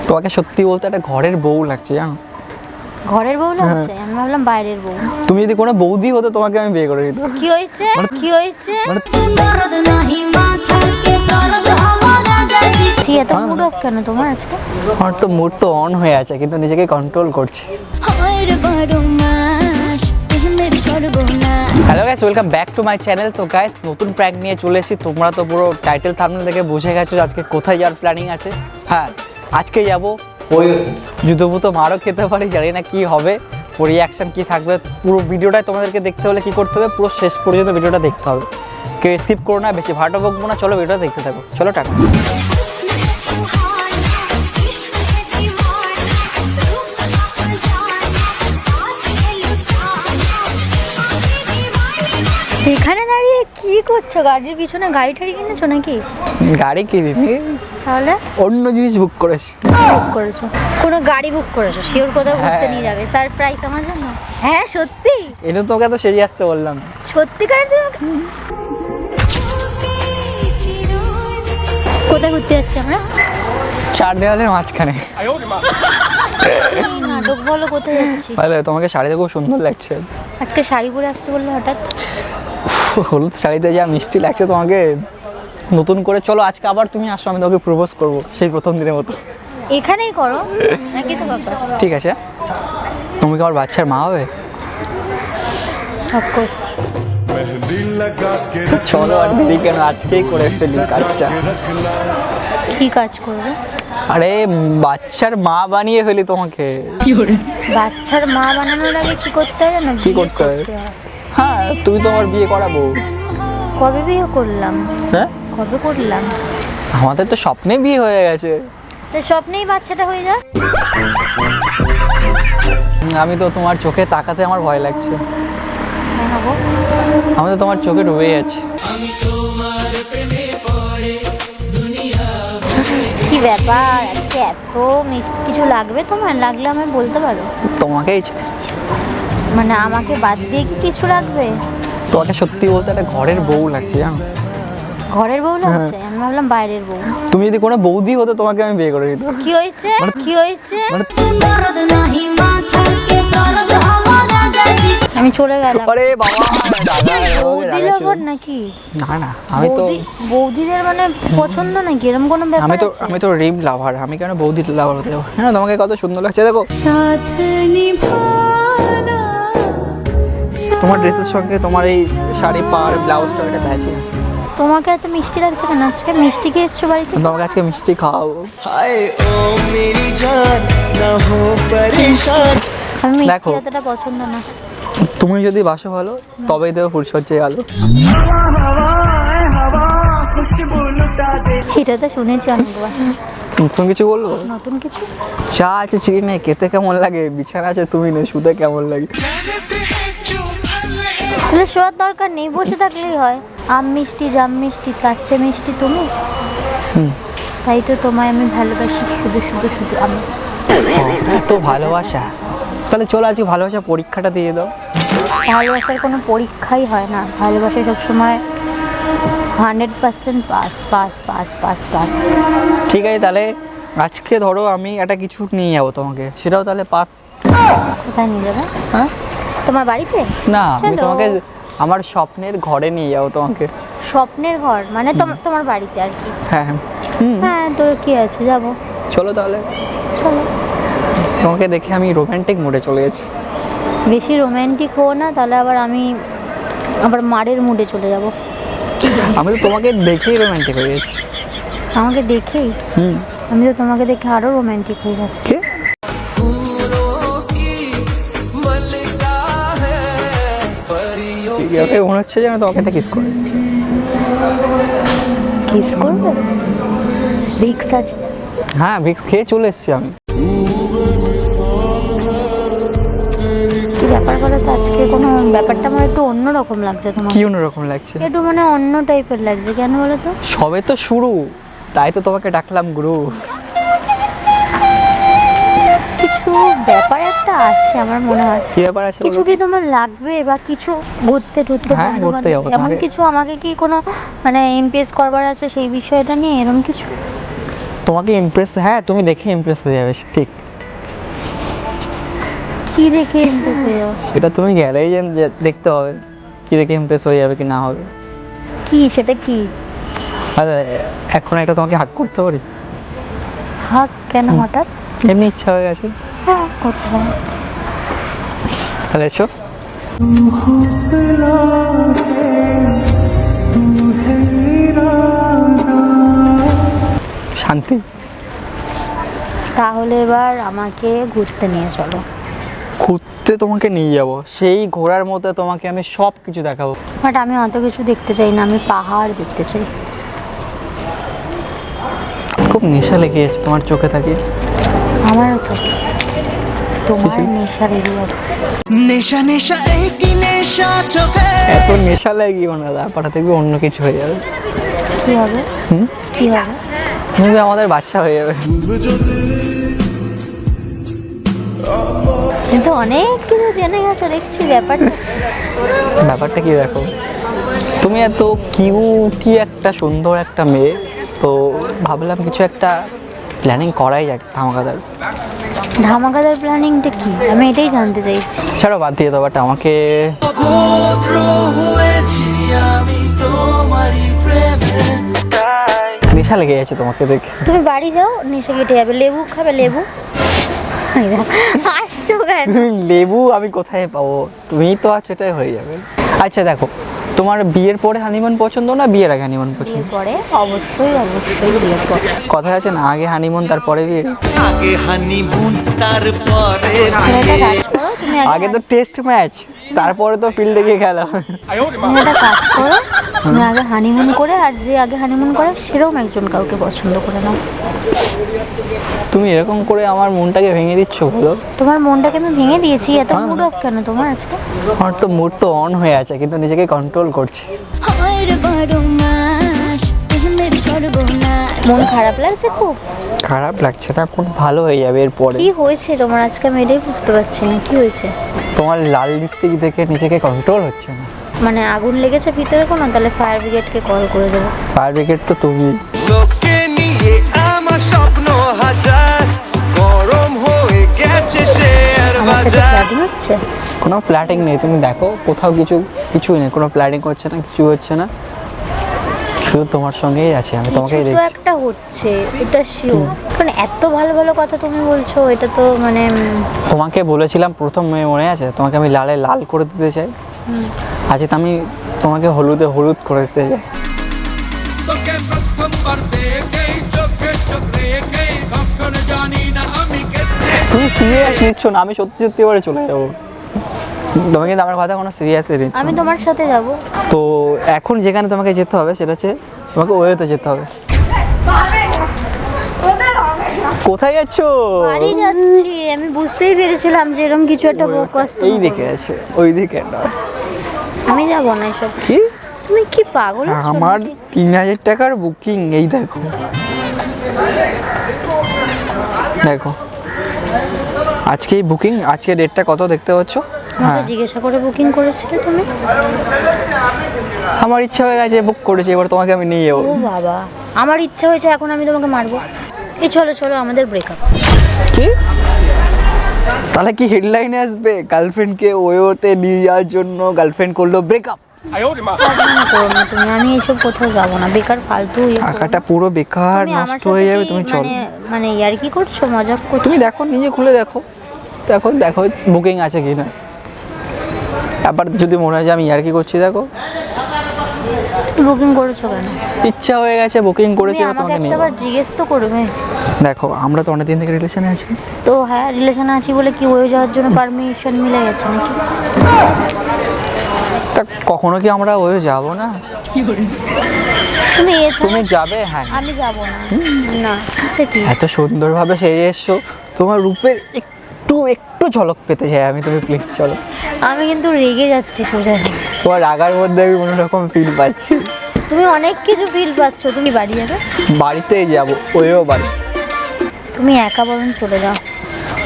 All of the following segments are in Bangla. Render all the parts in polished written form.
তোমাকে সত্যি বলতে একটা ঘরের বউ লাগছে জানো। ঘরের বউ লাগছে? আমি ভাবলাম বাইরের বউ। তুমি যদি কোনো বৌদি হতো তোমাকে আমি বিয়ে করে নিতাম। কি হয়েছে? কি হয়েছে? এত মুড অফ কেন তোমার আজকে? আমার তো মুড তো অন হয়ে আছে কিন্তু নিজেকে কন্ট্রোল করছি। Hello guys, welcome back to my channel. তো গাইস নতুন প্র্যাঙ্ক নিয়ে চলে এসেছি। তোমরা তো পুরো টাইটেল থাম্বনেল দেখে বুঝে গেছো আজকে কোথায় যাওয়ার প্ল্যানিং আছে। হ্যাঁ, আজকে যাব ওই জুতোপুতো মারও খেতে পারি, জানি না কি হবে, ওর রিয়াকশান কী থাকবে। পুরো ভিডিওটাই তোমাদেরকে দেখতে হলে কী করতে হবে, পুরো শেষ পর্যন্ত ভিডিওটা দেখতে হবে। কেউ স্কিপ করো না, বেশি ভাটো বকবো না। চলো ভিডিওটা দেখতে থাকো, চলো টাটা। এখানে দাঁড়িয়ে কি করছো? গাড়ির পিছনে গাড়ি ঠাড়ি কিনেছো নাকি? গাড়ি কিনিনি, তাহলে অন্য জিনিস বুক করেছি। বুক করেছো? কোনো গাড়ি বুক করেছো? শিওর কোথাও ঘুরতে নিয়ে যাবে? সারপ্রাইজ আমার জন্য? হ্যাঁ সত্যি? এটা তোকে তো সেজে আসতে বললাম। সত্যিকার তোমাকে? কোথায় ঘুরতে যাচ্ছি আমরা? চার দেওয়ালের মাঝখানে। নাটক বলো, কোথায় যাচ্ছি? ভালো, তোমাকে শাড়িতে খুব সুন্দর লাগছে। আজকে শাড়ি পরে আসতে বললে হঠাৎ? হলুদ শাড়িতে যা মিষ্টি লাগছে তোমাকে নতুন করে। চলো আজকে আবার তুমি আসো, আমি তোমাকে প্রপোজ করবো সেই প্রথম দিনের মতো। এখানেই করো নাকি? তো ব্যাপার ঠিক আছে। তুমি কি আমার বাচ্চার মা হবে? অফকোর্স। চলো আর দেরি কেন, আজকেই করে ফেলি কাজটা। কি কাজ করবে? আরে বাচ্চার মা বানিয়ে ফেলি তোমাকে। বাচ্চার মা বানানোর আগে কি করতে হয় জানো? কি করতে হয়? হ্যাঁ, তুমি তো আমার বিয়ে করাবো। কবে বিয়ে করলাম? হ্যাঁ, কবে করলাম? আমাদের তো স্বপ্নে বিয়ে হয়ে গেছে। তো স্বপ্নেই বাচ্চাটা হয়ে যায়? আমি তো তোমার চোখে তাকাতে আমার ভয় লাগছে। হ্যাঁ হবো। আমি তো তোমার চোখে ডুবে আছি। কি ব্যাপার, আজকে এত মিষ্টি কিছু লাগবে তোমার? লাগলে আমায় বলতে পারো। তোমাকেই, মানে আমাকে বাদ দিয়ে কি কিছু লাগবে? তোমাকে সত্যি বলতে একটা ঘরের বউ লাগছে জানো। ঘরের বউ লাগছে? আমি ভাবলাম বাইরের বউ। তুমি যদি কোনো বৌদি হতো তোমাকে আমি বিয়ে করে নিতাম। কি হয়েছে? কি হয়েছে? আমি চলে গেলাম। আরে বাবা, বৌদি লাভার নাকি? না না, আমি তো বৌদিদের মানে পছন্দ নাকি এরকম কোনো ব্যাপার আছে? আমি তো রিম লাভার। আমি কেন বৌদি লাভার হতে যাবো? হ্যাঁ, তোমাকে কত সুন্দর লাগছে দেখো। তোমার ড্রেসের সঙ্গে তোমার এই শাড়ি পার ব্লাউজটা একটা ম্যাচিং আছে। তোমাকে এত মিষ্টি লাগছে কেন? আজকে মিষ্টি খেয়ে এসছো বাড়িতে? তোমাকে আজকে মিষ্টি খাওয়াবো। আমি দেখো। মিষ্টি এতটা পছন্দ না। তুমি যদি বাসো ভালো তবেই দেবো ফুলসজ্জায় আলো। এটা তো শুনেছি অনেকবার। নতুন কিছু বলবো? নতুন কিছু? চা আছে, চিনি নেই, খেতে কেমন লাগে? বিছানা আছে, তুমি নেই, শুতে কেমন লাগে? তাহলে শোয়ার দরকার নেই, বসে থাকলেই হয়। আম মিষ্টি, জাম মিষ্টি, তার চেয়ে মিষ্টি তুমি। তাই তো তোমায় আমি ভালোবাসি, শুধু শুধু শুধু আমি। এত ভালোবাসা? তাহলে চলো আজকে ভালোবাসা পরীক্ষাটা দিয়ে দাও। ভালোবাসার কোনো পরীক্ষাই হয় না। ভালোবাসা সবসময় 100% pass pass pass pass pass. ঠিক আছে, তাহলে আজকে ধরো আমি একটা কিছু নিয়ে যাবো তোমাকে, সেটাও তাহলে পাস। কোথায় নিয়ে যাবে? হ্যাঁ, তোমার বাড়িতে? না আমি চলো। তোমাকে আমার স্বপ্নের ঘরে নিয়ে যাবো তোমাকে। স্বপ্নের ঘর মানে তোমার বাড়িতে আর কি? হ্যাঁ হ্যাঁ। হ্যাঁ তো কি আছে, যাবো। চলো তাহলে। চলো। তোমাকে দেখে আমি রোম্যান্টিক মুডে চলে গেছি। বেশি রোম্যান্টিক হো না, তাহলে আবার মারের মুডে চলে যাব। আমি তো তোমাকে দেখেই রোম্যান্টিক হয়ে গেছি। আমাকে দেখেই? আমি তো তোমাকে দেখে আরো রোম্যান্টিক হয়ে যাচ্ছি। মনে হচ্ছে যেন তোমাকে একটা কিস করে। কিস করবে? ভিক্স আছে? হ্যাঁ, ভিক্স খেয়ে চলে এসেছি আমি। কি ব্যাপার বলো তো, আজকে কোনো ব্যাপারটা আমার একটু অন্যরকম লাগছে। তোমার কি অন্যরকম লাগছে? একটু মানে অন্য টাইপের লাগছে। কেন বলো তো? সবে তো শুরু, তাই তো তোমাকে ডাকলাম গুরু। কিছু ব্যাপার একটা আছে আমার মনে হয়। কি ব্যাপার আছে? কিছু কি তোমার লাগবে বা কিছু? ঘুরতে টুরতে? হ্যাঁ, ঘুরতে যাবো। এমন কিছু আমাকে কি কোনো মানে ইমপ্রেস করবার আছে সেই বিষয়টা নিয়ে, এরকম কিছু? তোমাকে ইমপ্রেস, হ্যাঁ তুমি দেখে ইমপ্রেস হয়ে যাবে ঠিক। কি দেখে ইমপ্রেস হয়ে যাও? সেটা তুমি গেলেই দেখতে হবে কি দেখে ইমপ্রেস হয়ে যাবে কি না হবে। কি সেটা কি? আরে এখন একটা তোমাকে হাত করতে পারি? হাক কেন হঠাৎ? এমনি ইচ্ছা হয়ে গেছে। হ্যাঁ করতে পারো। তাহলে এসো। শান্তি। তাহলে এবার আমাকে ঘুরতে নিয়ে চলো। ঘুরতে তোমাকে নিয়ে যাব, সেই ঘোরার মধ্যে তোমাকে আমি সব কিছু দেখাবো। বাট আমি অত কিছু দেখতে চাই না, আমি পাহাড় দেখতে চাই। খুব নেশা লেগে গেছে তোমার চোখে তাকিয়ে। আমারও তো। তোমার কিসে? নেশা লেগে যাচ্ছে। নেশা নেশা এই কি নেশা চোখে এত নেশা লাগিও না, তারপরে দেখবি অন্য কিছু হয়ে যাবে। কি হবে? হুম, কি হবে? তুমি আমাদের বাচ্চা হয়ে যাবে। কিন্তু অনেক কিছু জেনে গেছো দেখছি ব্যাপারটা। ব্যাপারটা কি দেখো, তুমি এত কিউটি একটা সুন্দর একটা মেয়ে, তো ভাবলাম কিছু একটা প্ল্যানিং করাই যাক ধামাকাদার। ধামাকাদার প্ল্যানিংটা কি? আমি এটাই জানতে চাইছি। ছাড়ো বাদ দিয়ে দাও, বাট আমাকে অভদ্র হয়েছি আমি তোমারই প্রেমে নেশা লেগে গেছে তোমাকে দেখে। তুমি বাড়ি যাও, নেশা কেটে যাবে। লেবু খাবে? লেবু আসছো কেন? লেবু আমি কোথায় পাবো? তুমিই তো আছো, এটাই হয়ে যাবে। আচ্ছা দেখো, তোমার বিয়ের পরে হানিমুন পছন্দ না বিয়ের আগে হানিমুন পছন্দ? বিয়ের পরে অবশ্যই অবশ্যই বিয়ের পরে। কথা আছে না, আগে হানিমুন তারপরে বিয়ে। আগে হানিমুন তারপরে তুমি একটা কাজ করো, তুমি আগে তো টেস্ট ম্যাচ, তারপরে তো ফিল্ডে গিয়ে খেলা। তুমি একটা কাজ করো, তুমি আগে হানিমুন করে, আর যে আগে হানিমুন করে সেরকম একজন কাউকে পছন্দ করে নাও। তুমি এরকম করে আমার মনটাকে ভেঙে দিচ্ছ বলো? তোমার মনটাকে আমি ভেঙে দিয়েছি, এত হ্যাঁ। মুড অফ কেন তোমার আজকে? আমার তো মুড তো অন হয়ে আছে, কিন্তু নিজেকে কন্ট্রোল করছি। মন খারাপ লাগছে খুব? খারাপ লাগছে না, খুব ভালো হয়ে যাবে এরপরে। কি হয়েছে তোমার আজকে? আমি এটাই বুঝতে পারছি না কি হয়েছে। তোমার লাল লিপস্টিক দেখে নিজেকে কন্ট্রোল হচ্ছে না। মানে আগুন লেগেছে ভিতরে কোনো? তাহলে ফায়ার ব্রিগেডকে কল করে দেবো। ফায়ার ব্রিগেড তো তুমি। লোকে নিয়ে আমার স্বপ্ন হাজার গরম হয়ে গেছে শেয়ার আমার সাথে বাজার ফ্লাডিং হচ্ছে? কোনো প্ল্যাটিং নেই, তুমি দেখো কোথাও কিছুই নেই, কোনো প্ল্যাটিং হচ্ছে না, কিছু হচ্ছে না, শুধু তোমার সঙ্গেই আছে, আমি তোমাকেই কিছু তো দেখছি। একটা হচ্ছে, এটা শিওর। মানে এত ভালো ভালো কথা তুমি বলছো, এটা তো মানে তোমাকে বলেছিলাম প্রথম মেয়ে মনে আছে, তোমাকে আমি লালে লাল করে দিতে চাই। আজ তো আমি তোমাকে হলুদে হলুদ করে দিতে চাই। তোকে প্রথমবার দেখেই চোখে চোখ রেখেই কখন জানি না আমি কেসকে তুমি সিরিয়াস নিচ্ছ না, আমি সত্যি সত্যি এবারে চলে যাবো। তুমি কিন্তু আমার কথা কোনো সিরিয়াসলি নিচ্ছ আমি না। তোমার সাথে যাব। তো এখন যেখানে তোমাকে যেতে হবে সেটা হচ্ছে তোমাকে ওয়েতে যেতে হবে। কোথায় যাচ্ছ? বাড়ি যাচ্ছি। আমি বুঝতেই পেরেছিলাম যে এরকম কিছু একটা ফোকাস এই দিকে আছে, ওই দিকে না। আমি যাব না এসব। কি? তুমি কি পাগল হচ্ছো আমার নাকি? 3000 টাকার বুকিং, এই দেখো দেখো আজকেই বুকিং, আজকে ডেটটা কত দেখতে পাচ্ছ? আমাকে হ্যাঁ, জিজ্ঞাসা করে বুকিং করেছিলে তুমি? আমার ইচ্ছা হয়ে গেছে, বুক করেছি, এবার তোমাকে আমি নিয়ে যাবো। ও বাবা, আমার ইচ্ছা হয়েছে এখন আমি তোমাকে মারবো। এই চলো চলো আমাদের ব্রেকআপ। কি? তাহলে কি হেডলাইনে আসবে গার্লফ্রেন্ডকে ওয়েতে নিয়ে যাওয়ার জন্য গার্লফ্রেন্ড করলো ব্রেকআপ? করো না তুমি, আমি এসব কোথাও যাব না, বেকার ফালতু ইয়ে করো না। টাকাটা পুরো বেকার তুমি আমার নষ্ট হয়ে সাথে যাবে, কি তুমি চলো। মানে ইয়ার কি করছো, মজাক করছো? তুমি দেখো, নিজে খুলে দেখো, দেখো দেখো বুকিং আছে কি না। আবার যদি মনে হয় যে আমি আর কি করছি, দেখো বুকিং করেছো কেন? ইচ্ছা হয়ে গেছে, বুকিং করেছি, তুমি এবার আমাকে তোমাকে নিয়ে একটাবার যাবো। জিজ্ঞেস তো করবে। দেখো আমরা তো অনেকদিন থেকে রিলেশনে আছি। তো হ্যাঁ, রিলেশন আছি বলে কি হয়ে যাওয়ার জন্য পারমিশন মিলে গেছে নাকি? তা কখনো কি আমরা ওয়ে যাবো না? তুমি এসো, তুমি যাবে? হ্যাঁ। আমি যাব না। না সে কি? এত সুন্দরভাবে সেজে এসছো, তোমার রূপের একটু একটু ঝলক পেতে চাই আমি, তুমি প্লিজ চলো। আমি কিন্তু রেগে যাচ্ছি সোজা। তোমার রাগার মধ্যে আমি অন্যরকম ফিল পাচ্ছি। তুমি অনেক কিছু ফিল পাচ্ছ। তুমি বাড়ি যাবে? বাড়িতেই যাবো, ওয়েও বাড়ি। তুমি একা বরং চলে যাও।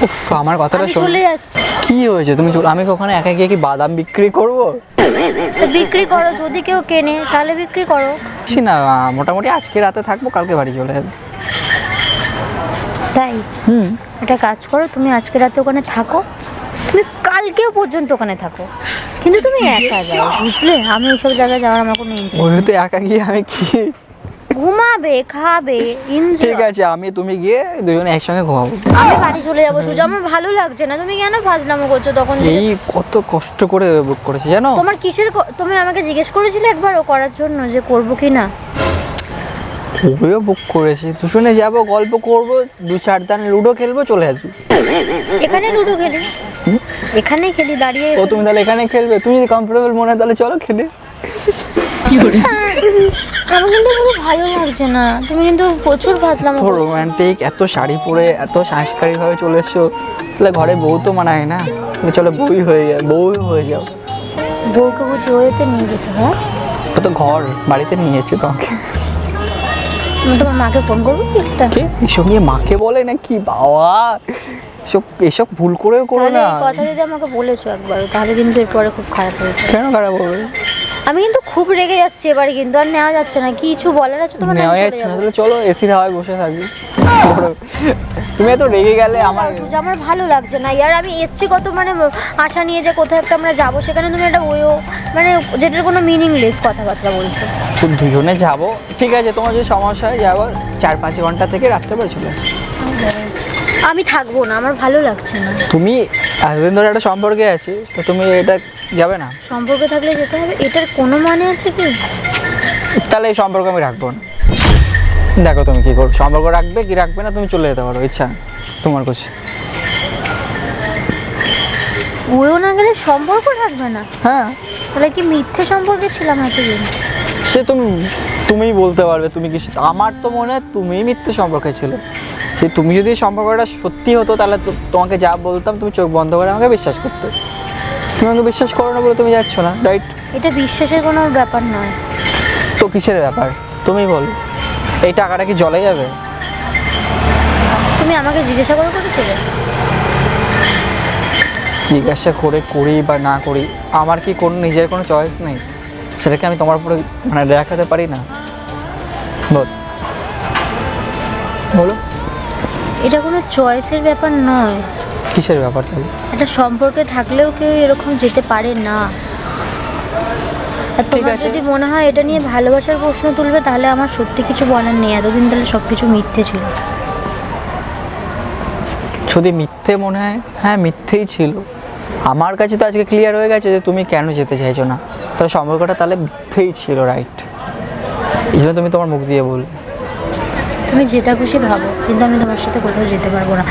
উফ, আমার কথাটা আমি শোনো। চলে যাচ্ছি। কি হয়েছে? তুমি আমি ওখানে একা গিয়ে কি বাদাম বিক্রি করবো? তো বিক্রি করো, যদি কেউ কেনে তাহলে বিক্রি করো। না, মোটামুটি আজকে রাতে থাকবো, কালকে বাড়ি চলে যাবে। তাই একটা কাজ করো, তুমি আজকে রাতে ওখানে থাকো, তুমি কালকেও পর্যন্ত ওখানে থাকো, কিন্তু তুমি একা যাও, বুঝলে? আমি ওইসব জায়গায় যাওয়ার আমার কোনো ইন্টারেস্ট ওই তো একা গিয়ে আমি কি ঘুমাবে, খাবে, এনজয়। ঠিক আছে, আমি তুমি গিয়ে দুজনে একসঙ্গে ঘুমাবো। আমি বাড়ি চলে যাবো সুজা, আমার ভালো লাগছে না। তুমি কেন ফাজলামো করছো তখন থেকে? এই কত কষ্ট করে বুক করেছি জানো? তোমার কিসের তুমি আমাকে জিজ্ঞেস করেছিলে একবার ও করার জন্য যে করবো কি না? ওইও বুক করেছি, দুজনে যাবো, গল্প করবো, 2-4 দান লুডো খেলবো, চলে আসবো। এখানে লুডো খেলি, এখানে খেলি দাঁড়িয়ে। ও তুমি তাহলে এখানে খেলবে? তুমি যদি কমফোর্টেবল মনে হয় তাহলে চলো খেলে। আমার কিন্তু পুরো ভালো লাগছে না, তুমি কিন্তু প্রচুর ফাজলামো তো করছো। রোমান্টিক, এত শাড়ি পরে এত সাংস্কারিকভাবে চলে এসছো, তাহলে ঘরে বউ তো মানায় না, তাহলে চলো বউ হয়ে যাও। বউকে বুঝি ওইতে নিয়ে যেতে হয়? ও তো ঘর বাড়িতে নিয়েছে তোমাকে। আমি তোমার মাকে ফোন করবো কি একটা? কে এসব নিয়ে মাকে বলে নাকি? বাবা এসব ভুল করেও করো তাহলে না। এই কথা যদি আমাকে বলেছো একবার, তাহলে কিন্তু এরপরে খুব খারাপ হয়েছে। কেন খারাপ হবে? আমি কিন্তু খুব রেগে যাচ্ছি এবারে, কিন্তু আর নেওয়া যাচ্ছে না। কিছু বলার আছে তোমার? নেওয়া যাচ্ছে না, তাহলে চলো এসির হাওয়ায় বসে থাকি। তুমি এত রেগে গেলে আমার ভালো লাগছে না ইয়ার। আমি এসছি কত মানে আশা নিয়ে যে কোথাও একটা আমরা যাবো, সেখানে তুমি একটা ওইও মানে যেটার কোনো মিনিংলেস কথাবার্তা বলছো। দুজনে যাবো, ঠিক আছে, তোমার যদি সমস্যা হয় যাবো 4-5 ঘন্টা থেকে রাত্রেবেলা চলে আসো। আমি থাকবো না, আমার ভালো লাগছে না। তুমি এতদিন ধরে একটা সম্পর্কে আছি, তো তুমি এটা যাবে না? সম্পর্কে থাকলে যেতে হবে, এটার কোনো মানে আছে কি? তাহলে এই সম্পর্ক আমি রাখবো না। দেখো তুমি কি করো, সম্পর্ক রাখবে কি রাখবে না তুমি চলে যেতে পারো, ইচ্ছা তোমার কাছে। ওইও না গেলে সম্পর্ক থাকবে না? হ্যাঁ, তাহলে কি মিথ্যে সম্পর্কে ছিলাম এতদিন? সে তুমিই বলতে পারবে তুমি কি। আমার তো মনে হয় তুমিই মিথ্যে সম্পর্কে ছিল। যে তুমি যদি এই সম্পর্কটা সত্যি হতো, তাহলে তোমাকে যা বলতাম তুমি চোখ বন্ধ করে আমাকে বিশ্বাস করতে। তুমি আমাকে বিশ্বাস করো না বলে তুমি যাচ্ছ না, রাইট? এটা বিশ্বাসের কোনো ব্যাপার নয়। তো কিসের ব্যাপার তুমি বলো? এই টাকাটা কি জলে যাবে? তুমি আমাকে জিজ্ঞাসা করে করেছিলে? জিজ্ঞাসা করে করি বা না করি, আমার কি কোনো নিজের কোনো চয়েস নেই? সেটাকে আমি তোমার উপরে মানে দেখাতে পারি না? বলো। এটা কোনো চয়েসের ব্যাপার নয়। কিসের ব্যাপার তাহলে? একটা সম্পর্কে থাকলেও কেউ এরকম যেতে পারে না। আর ঠিক তোমার আছে। যদি মনে হয় এটা নিয়ে ভালোবাসার প্রশ্ন তুলবে, তাহলে আমার সত্যি কিছু বলার নেই। এতদিন তাহলে সব কিছু মিথ্যে ছিল। যদি মিথ্যে মনে হয়, হ্যাঁ মিথ্যেই ছিল। আমার কাছে তো আজকে ক্লিয়ার হয়ে গেছে যে তুমি কেন যেতে চাইছো না। তাহলে সম্পর্কটা তাহলে মিথ্যেই ছিল, রাইট? এই জন্য তুমি তোমার মুখ দিয়ে বল। তুমি যেটা খুশি ভাবো, কিন্তু আমি তোমার সাথে কোথাও যেতে পারবো না।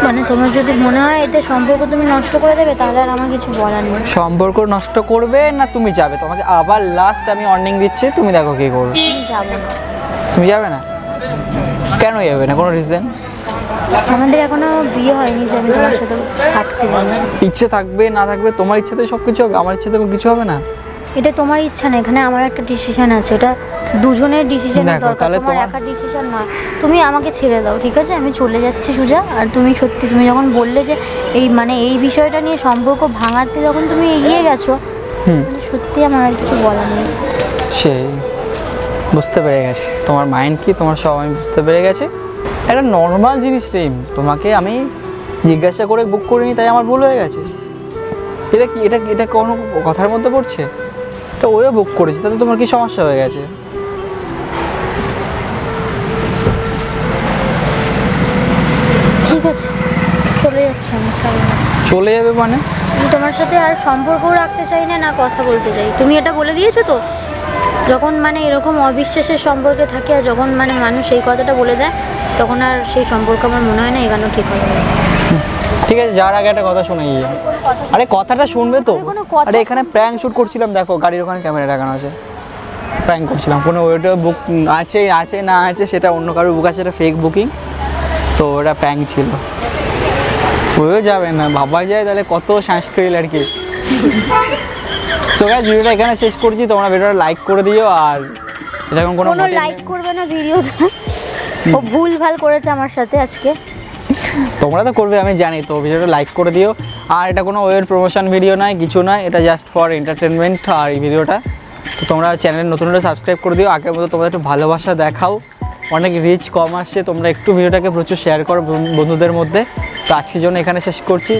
মানে তোমার যদি মনে হয় এতে সম্পর্ক তুমি নষ্ট করে দেবে, তাহলে আর আমার কিছু বলার নেই। সম্পর্ক নষ্ট করবে না তুমি যাবে? তোমাকে আবার লাস্ট আমি ওয়ার্নিং দিচ্ছি, তুমি দেখো কি করবে। আমি যাবো না। তুমি যাবে না? কেন যাবে না? কোনো রিজন? আমাদের এখনো বিয়ে হয়নি যে আমি তোমার সাথে থাকতে পারবো। ইচ্ছে থাকবে না থাকবে তোমার ইচ্ছেতে সব কিছু হবে, আমার ইচ্ছেতে কিছু হবে না। এটা তোমার ইচ্ছা না, এখানে আমার একটা ডিসিশন আছে, ওটা দুজনের ডিসিশন দেখো, দরকার, তাহলে তোমার একা ডিসিশন নয়। তুমি আমাকে ছেড়ে দাও, ঠিক আছে? আমি চলে যাচ্ছি সুজা। আর তুমি সত্যি, তুমি যখন বললে যে এই বিষয়টা নিয়ে সম্পর্ক ভাঙাতে যখন তুমি এগিয়ে গেছো, সত্যি আমার আর কিছু বলার নেই। সেই বুঝতে পেরে গেছি তোমার মাইন্ড কি, তোমার সব আমি বুঝতে পেরে গেছি। একটা নর্মাল জিনিস প্রেম, তোমাকে আমি জিজ্ঞাসা করে বুক করিনি, তাই আমার ভুল হয়ে গেছে। এটা কোনো কথার মধ্যে পড়ছে? তো ওইও বুক করেছি, তাতে তোমার কি সমস্যা হয়ে গেছে? ঠিক আছে, চলে যাচ্ছি আমি। চলে যাবে মানে? আমি তোমার সাথে আর সম্পর্কও রাখতে চাই না, না কথা বলতে চাই। তুমি এটা বলে দিয়েছো তো, যখন মানে এরকম অবিশ্বাসের সম্পর্কে থাকে আর যখন মানে মানুষ এই কথাটা বলে দেয়, তখন আর সেই সম্পর্ক আমার মনে হয় না এগানো ঠিক হবে। ঠিক আছে, যার আগে একটা কথা শুনে গিয়ে। আরে কথাটা শুনবে তো? আরে এখানে প্র্যাঙ্ক শুট করছিলাম, দেখো গাড়ির ওখানে ক্যামেরা লাগানো আছে। প্র্যাঙ্ক করছিলাম, কোনো ওইটা বুক আছে না আছে সেটা অন্য কারোর বুক আছে, সেটা ফেক বুকিং। তো ওটা প্র্যাঙ্ক ছিল, হয়েও যাবে না। ভাবা যায় তাহলে কত সাংস্কৃতিক আর কি। সো গাইস, ভিডিওটা এখানে শেষ করছি। তোমরা ভিডিওটা লাইক করে দিও। আর এরকম কোনো লাইক করবে না ভিডিওটা, ও ভুল ভাল করেছে আমার সাথে আজকে। তোমরা তো করবে আমি জানি, তো ভিডিওটা লাইক করে দিও। আর এটা কোনো ওয়ের প্রমোশন ভিডিও নয়, কিছু নয়, এটা জাস্ট ফর এন্টারটেনমেন্ট। আর এই ভিডিওটা তো তোমরা চ্যানেল নতুন হলে সাবস্ক্রাইব করে দিও। আগের মতো তোমরা একটু ভালোবাসা দেখাও, অনেক রিচ কম আসছে। তোমরা একটু ভিডিওটাকে প্রচুর শেয়ার করো বন্ধুদের মধ্যে। তো আজকের জন্য এখানে শেষ করছি।